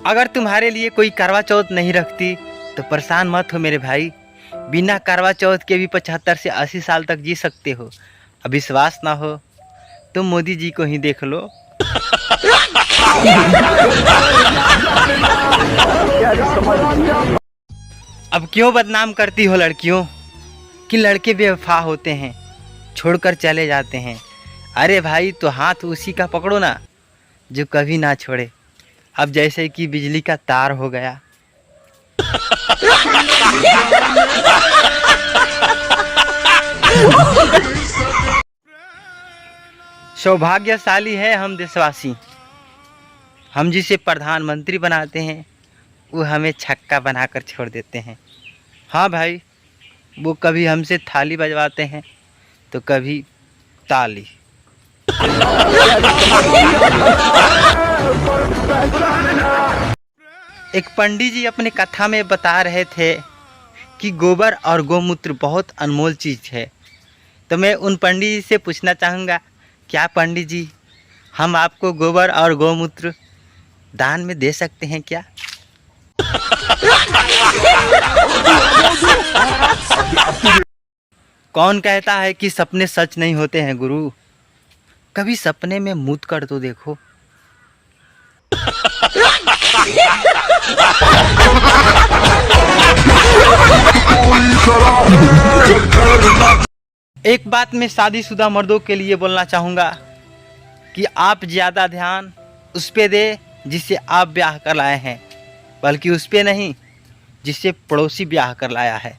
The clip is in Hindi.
अगर तुम्हारे लिए कोई करवा चौथ नहीं रखती तो परेशान मत हो मेरे भाई। बिना करवा चौथ के भी 75 से 80 साल तक जी सकते हो। अब विश्वास ना हो तुम मोदी जी को ही देख लो। अब क्यों बदनाम करती हो लड़कियों कि लड़के बेवफा होते हैं, छोड़कर चले जाते हैं। अरे भाई तो हाथ उसी का पकड़ो ना जो कभी ना छोड़े। अब जैसे कि बिजली का तार हो गया। सौभाग्यशाली है हम देशवासी, हम जिसे प्रधानमंत्री बनाते हैं वो हमें छक्का बनाकर छोड़ देते हैं। हाँ भाई, वो कभी हमसे थाली बजवाते हैं तो कभी ताली। एक पंडित जी अपने कथा में बता रहे थे कि गोबर और गौमूत्र बहुत अनमोल चीज़ है। तो मैं उन पंडित जी से पूछना चाहूँगा, क्या पंडित जी हम आपको गोबर और गौमूत्र दान में दे सकते हैं क्या? कौन कहता है कि सपने सच नहीं होते हैं गुरु? कभी सपने में मूत कर तो देखो। एक बात मैं शादीशुदा मर्दों के लिए बोलना चाहूँगा कि आप ज़्यादा ध्यान उस पे दे जिससे आप ब्याह कर लाए हैं, बल्कि उस पे नहीं जिससे पड़ोसी ब्याह कर लाया है।